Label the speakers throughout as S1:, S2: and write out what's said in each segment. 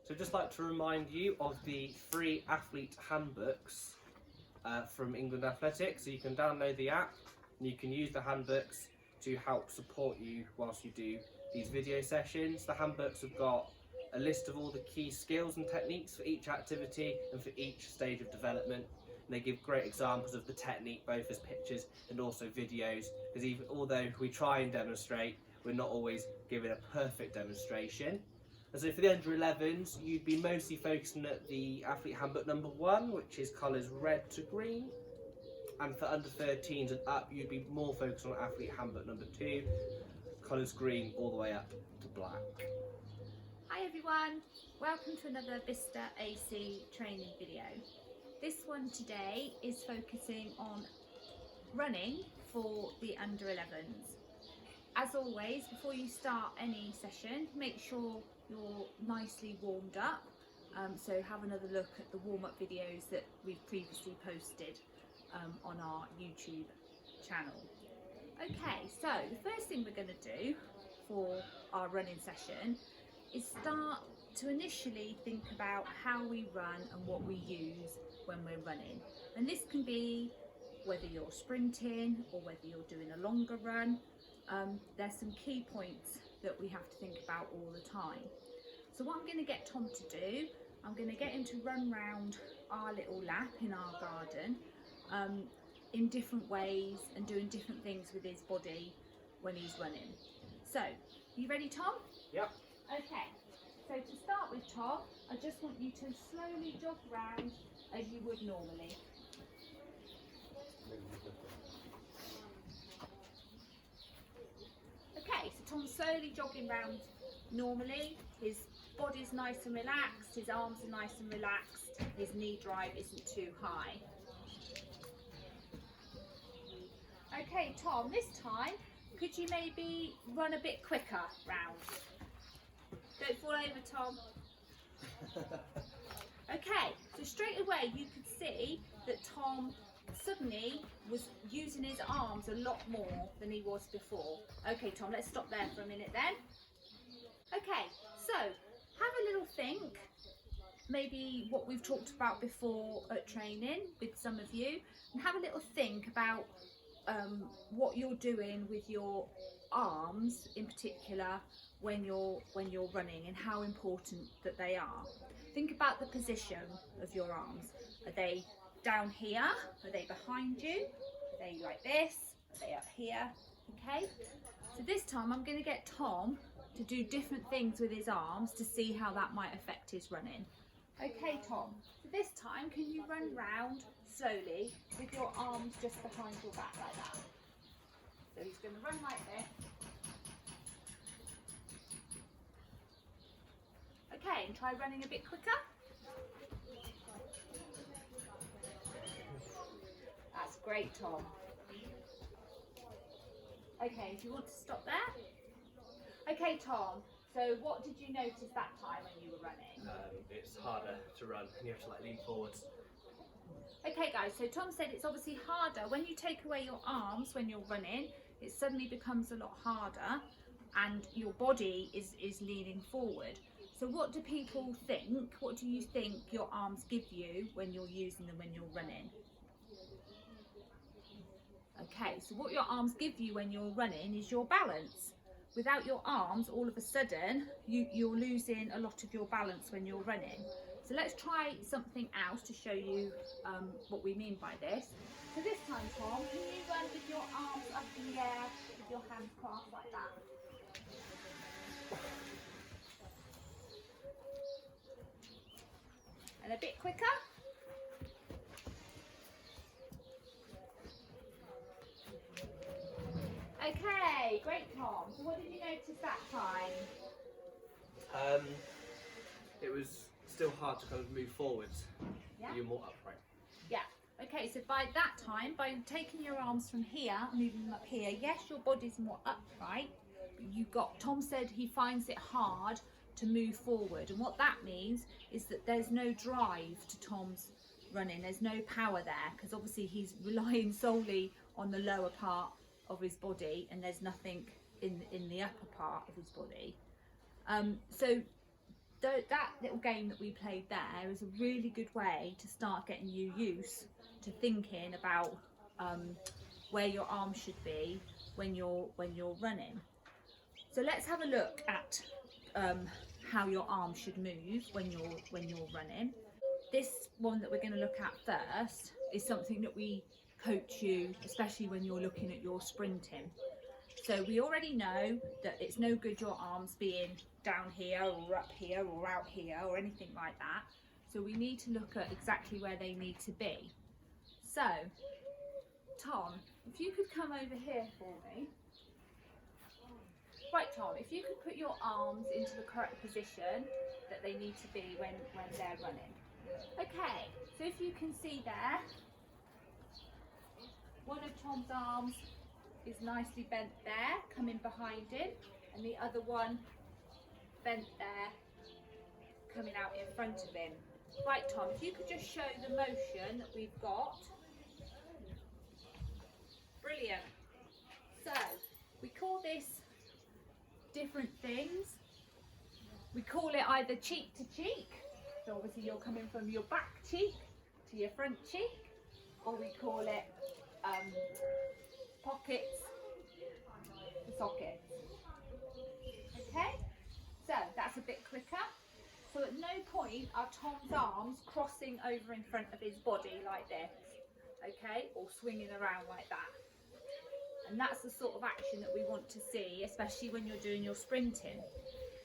S1: So I'd just like to remind you of the free athlete handbooks from England Athletics. So you can download the app and you can use the handbooks to help support you whilst you do these video sessions. The handbooks have got a list of all the key skills and techniques for each activity and for each stage of development. And they give great examples of the technique both as pictures and also videos, because even although we try and demonstrate, we're not always given a perfect demonstration. And so for the under 11s, you'd be mostly focusing at the athlete handbook number 1, which is colours red to green. And for under 13s and up, you'd be more focused on athlete handbook number 2, colours green all the way up to black.
S2: Hi everyone, welcome to another Vista AC training video. This one today is focusing on running for the under 11s. As always, before you start any session, make sure you're nicely warmed up. So have another look at the warm-up videos that we've previously posted on our YouTube channel. Okay, so the first thing we're going to do for our running session is start to initially think about how we run and what we use when we're running. And this can be whether you're sprinting or whether you're doing a longer run. There's some key points that we have to think about all the time. So what I'm going to get Tom to do, I'm going to get him to run round our little lap in our garden in different ways and doing different things with his body when he's running. So, you ready, Tom?
S1: Yep.
S2: Okay, so to start with, Tom, I just want you to slowly jog round as you would normally. Okay, so Tom's slowly jogging round normally. His body's nice and relaxed, his arms are nice and relaxed, his knee drive isn't too high. Okay, Tom, this time, could you maybe run a bit quicker round? Don't fall over, Tom. Okay, so straight away you could see that Tom suddenly was using his arms a lot more than he was before. Okay, Tom, let's stop there for a minute then. Okay, so have a little think, maybe what we've talked about before at training with some of you, and have a little think about what you're doing with your arms in particular when you're running and how important that they are. Think about the position of your arms. Are they down here? Are they behind you? Are they like this? Are they up here? Okay, so this time I'm going to get Tom to do different things with his arms to see how that might affect his running. Okay, Tom, so this time can you run round slowly with your arms just behind your back like that? So he's going to run like this. Okay, and try running a bit quicker. That's great, Tom. Okay, do you want to stop there? Okay, Tom, so what did you notice that time when you were running?
S1: It's harder to run and you have to lean forwards.
S2: Okay guys, so Tom said it's obviously harder. When you take away your arms when you're running, it suddenly becomes a lot harder and your body is leaning forward. So what do people think? What do you think your arms give you when you're using them when you're running? Okay, so what your arms give you when you're running is your balance. Without your arms, all of a sudden, you're losing a lot of your balance when you're running. So let's try something else to show you what we mean by this. So this time, Tom, can you run with your arms up in the air, with your hands clasped like that? And a bit quicker. Okay, great, Tom. So what did you notice that time?
S1: It was still hard to kind of move forwards.
S2: Yeah.
S1: You're more upright.
S2: Yeah. Okay, so by that time, by taking your arms from here, moving them up here, yes, your body's more upright, but Tom said he finds it hard to move forward. And what that means is that there's no drive to Tom's running. There's no power there, because obviously he's relying solely on the lower part of his body and there's nothing in the upper part of his body. So that little game that we played there is a really good way to start getting you used to thinking about where your arms should be when you're running. So let's have a look at how your arms should move when you're running. This one that we're going to look at first is something that we coach you, especially when you're looking at your sprinting. So we already know that it's no good your arms being down here or up here or out here or anything like that. So we need to look at exactly where they need to be. So, Tom, if you could come over here for me. Right, Tom, if you could put your arms into the correct position that they need to be when they're running. Okay, so if you can see there, one of Tom's arms is nicely bent there, coming behind him, and the other one bent there, coming out in front of him. Right, Tom, if you could just show the motion that we've got. Brilliant. So, we call this different things. We call it either cheek to cheek, so obviously you're coming from your back cheek to your front cheek, or we call it pockets to sockets. Okay, so that's a bit quicker. So at no point are Tom's arms crossing over in front of his body like this, okay, or swinging around like that. And that's the sort of action that we want to see, especially when you're doing your sprinting.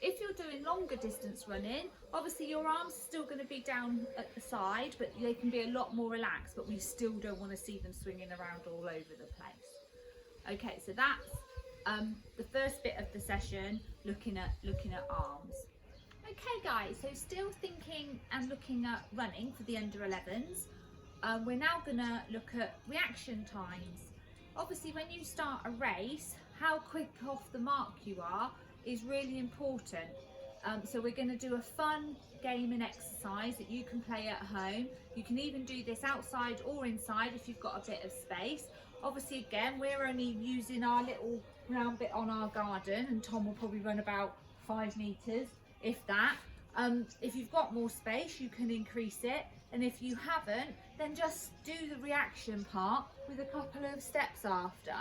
S2: If you're doing longer distance running, obviously your arms are still going to be down at the side, but they can be a lot more relaxed, but we still don't want to see them swinging around all over the place. Okay, so that's the first bit of the session, looking at arms. Okay guys, so still thinking and looking at running for the under 11s. We're now going to look at reaction times. Obviously when you start a race, how quick off the mark you are is really important. So we're going to do a fun game and exercise that you can play at home. You can even do this outside or inside if you've got a bit of space. Obviously again, we're only using our little round bit on our garden, and Tom will probably run about 5 meters, if that. If you've got more space, you can increase it, and if you haven't, then just do the reaction part with a couple of steps after.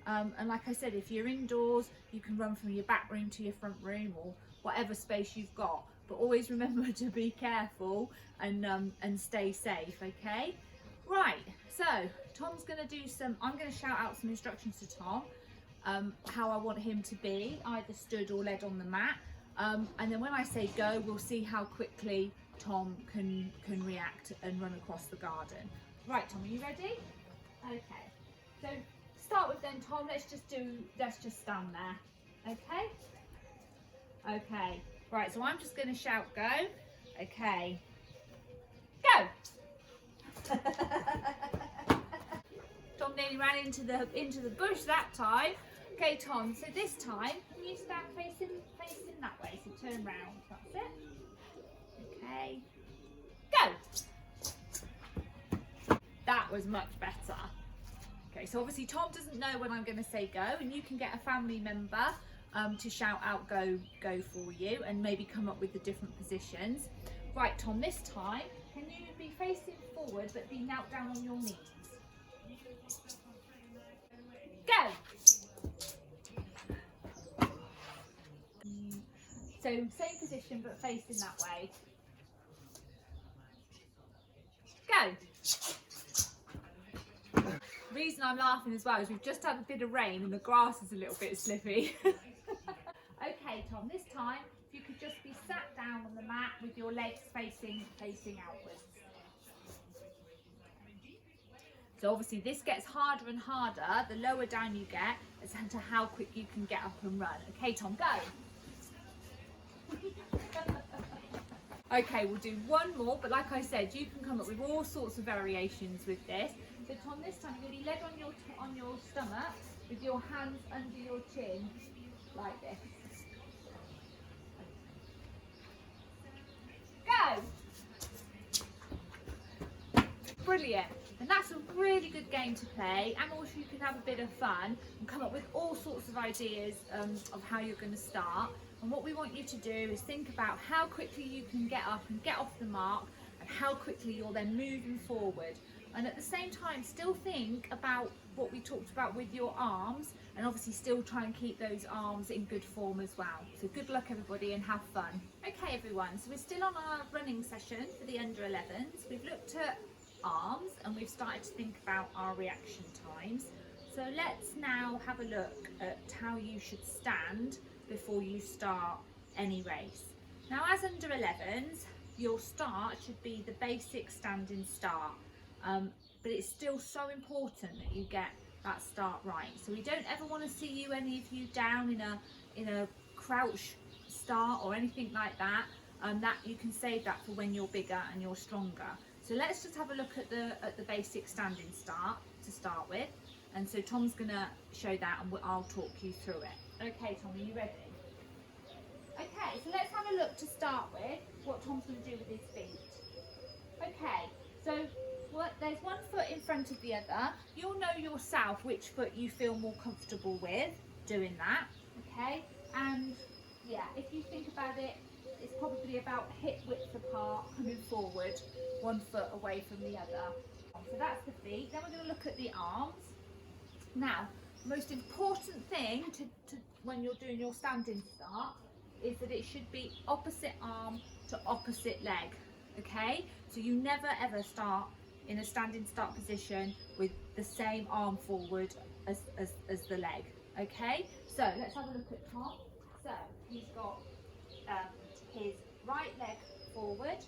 S2: And like I said, if you're indoors, you can run from your back room to your front room or whatever space you've got, but always remember to be careful and stay safe. Okay, right, so Tom's going to do I'm going to shout out some instructions to Tom, how I want him to be, either stood or led on the mat. And then when I say go, we'll see how quickly Tom can react and run across the garden. Right, Tom, are you ready? Okay, so start with then, Tom, let's just stand there. Okay, right, so I'm just going to shout go. Okay, go. Tom nearly ran into the bush that time. Okay, Tom, so this time, can you stand facing that way? So turn round, that's it. Okay, go. That was much better. Okay, so obviously Tom doesn't know when I'm going to say go, and you can get a family member to shout out go for you and maybe come up with the different positions. Right, Tom, this time, can you be facing forward but be knelt down on your knees? Go! So same position but facing that way. Go! The reason I'm laughing as well is we've just had a bit of rain and the grass is a little bit slippy. Okay, Tom, this time if you could just be sat down on the mat with your legs facing outwards. So obviously this gets harder and harder the lower down you get as to how quick you can get up and run. Okay, Tom, go. Okay, we'll do one more, but like I said, you can come up with all sorts of variations with this. So Tom, this time you're going to be led on your stomach with your hands under your chin, like this. Go! Brilliant. And that's a really good game to play, and also you can have a bit of fun and come up with all sorts of ideas of how you're going to start. And what we want you to do is think about how quickly you can get up and get off the mark, and how quickly you're then moving forward. And at the same time, still think about what we talked about with your arms, and obviously still try and keep those arms in good form as well. So good luck everybody, and have fun. Okay everyone, so we're still on our running session for the under 11s. We've looked at arms and we've started to think about our reaction times. So let's now have a look at how you should stand before you start any race. Now as under 11s, your start should be the basic standing start. But it's still so important that you get that start right. So we don't ever want to see any of you down in a crouch start or anything like that. That you can save that for when you're bigger and you're stronger. So let's just have a look at the basic standing start to start with. And so Tom's gonna show that, and I'll talk you through it. Okay, Tom, are you ready? Okay, so let's have a look to start with what Tom's gonna do with his feet. Okay, so there's one foot in front of the other. You'll know yourself which foot you feel more comfortable with doing that, okay? And yeah, if you think about it, it's probably about hip width apart, coming forward, one foot away from the other. So that's the feet. Then we're going to look at the arms. Now, the most important thing to when you're doing your standing start is that it should be opposite arm to opposite leg, okay? So you never ever start in a standing start position with the same arm forward as the leg, okay? So let's have a look at Tom. So he's got his right leg forward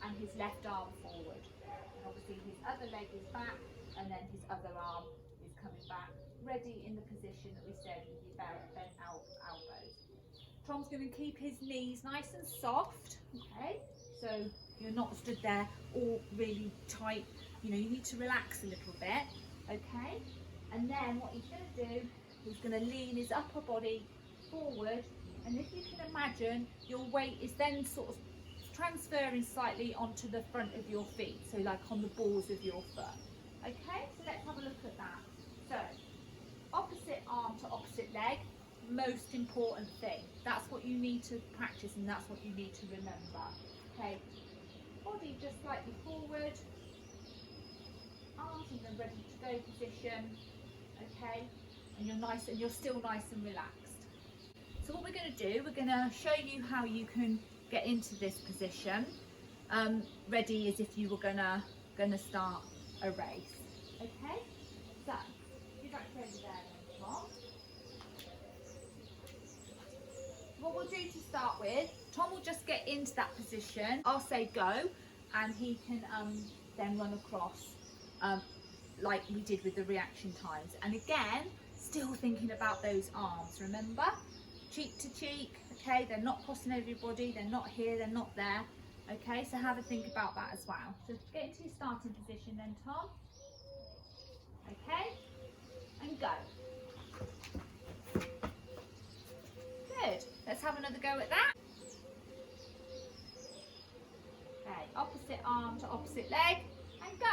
S2: and his left arm forward. And obviously his other leg is back, and then his other arm is coming back, ready in the position that we said with your bent elbows. Tom's going to keep his knees nice and soft, okay? So you're not stood there all really tight. You know, you need to relax a little bit, okay? And then what he's going to do, he's going to lean his upper body forward, and if you can imagine, your weight is then sort of transferring slightly onto the front of your feet, so like on the balls of your foot. Okay, so let's have a look at that. So, opposite arm to opposite leg, most important thing. That's what you need to practice, and that's what you need to remember. Okay, body just slightly forward, arms in the ready to go position, okay, and you're still nice and relaxed. So what we're going to do, we're going to show you how you can get into this position, ready as if you were gonna start a race. Okay, so you back over there then, Tom. What we'll do to start with, Tom will just get into that position. I'll say go, and he can then run across like we did with the reaction times. And again, still thinking about those arms, remember? Cheek to cheek, okay? They're not crossing over your body, they're not here, they're not there. Okay, so have a think about that as well. So get into your starting position then, Tom. Okay, and go. Good, let's have another go at that. Okay, opposite arm to opposite leg, and go.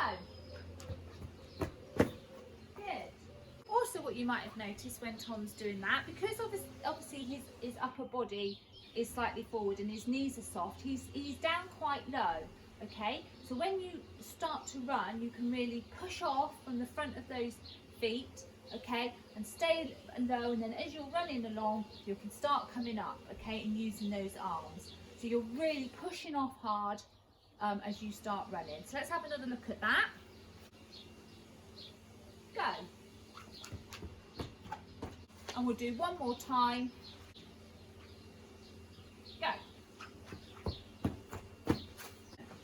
S2: Also, what you might have noticed when Tom's doing that, because obviously his upper body is slightly forward and his knees are soft, he's down quite low, okay? So when you start to run, you can really push off from the front of those feet, okay, and stay low, and then as you're running along, you can start coming up, okay, and using those arms. So you're really pushing off hard as you start running. So let's have another look at that. Go. And we'll do one more time. Go.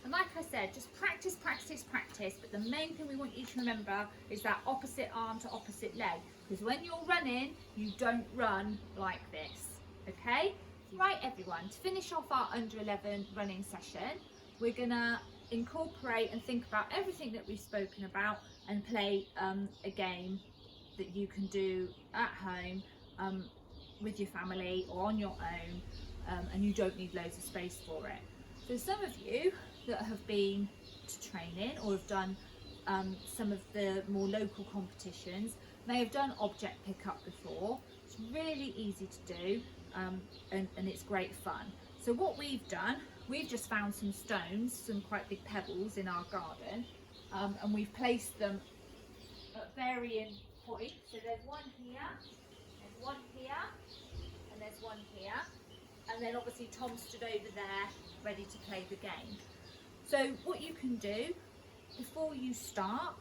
S2: And like I said, just practice, practice, practice. But the main thing we want you to remember is that opposite arm to opposite leg. Because when you're running, you don't run like this. Okay? Right, everyone, to finish off our under 11 running session, we're going to incorporate and think about everything that we've spoken about and play a game that you can do at home with your family or on your own, and you don't need loads of space for it. So some of you that have been to training or have done some of the more local competitions may have done object pickup before. It's really easy to do. and it's great fun. So what we've done, we've just found some stones, some quite big pebbles in our garden, and we've placed them at varying points. So there's one here, there's one here, and there's one here. And then obviously Tom stood over there ready to play the game. So what you can do, before you start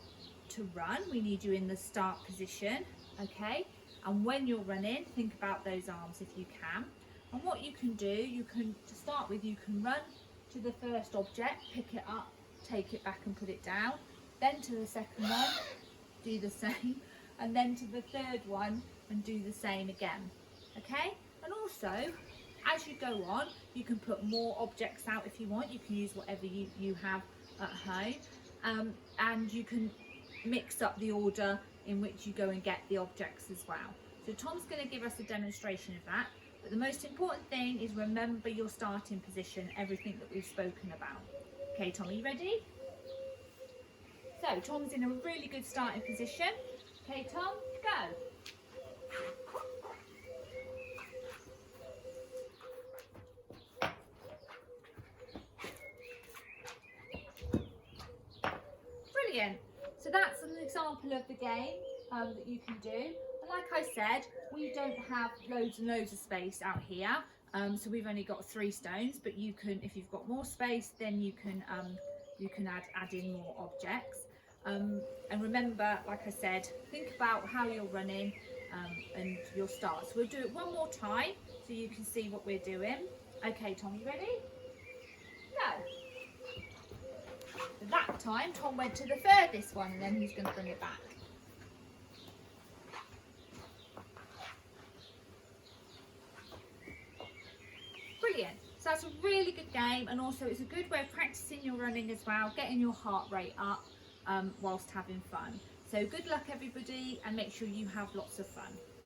S2: to run, we need you in the start position, okay? And when you're running, think about those arms if you can. And what you can do, to start with, you can run to the first object, pick it up, take it back and put it down. Then to the second one, do the same. And then to the third one and do the same again, okay? And also, as you go on, you can put more objects out if you want. You can use whatever you have at home, and you can mix up the order in which you go and get the objects as well. So Tom's going to give us a demonstration of that, but the most important thing is remember your starting position, everything that we've spoken about. Okay Tom, are you ready? So Tom's in a really good starting position. Okay Tom, go. Brilliant. So that's an example of the game that you can do. And like I said, we don't have loads and loads of space out here, so we've only got 3 stones. But you can, if you've got more space, then you can add in more objects. And remember, like I said, think about how you're running and your start. So we'll do it one more time so you can see what we're doing. Okay, Tom, you ready? Go. That time Tom went to the furthest one, and then he's going to bring it back. Brilliant. So that's a really good game, and also it's a good way of practicing your running as well, getting your heart rate up whilst having fun. So good luck everybody, and make sure you have lots of fun.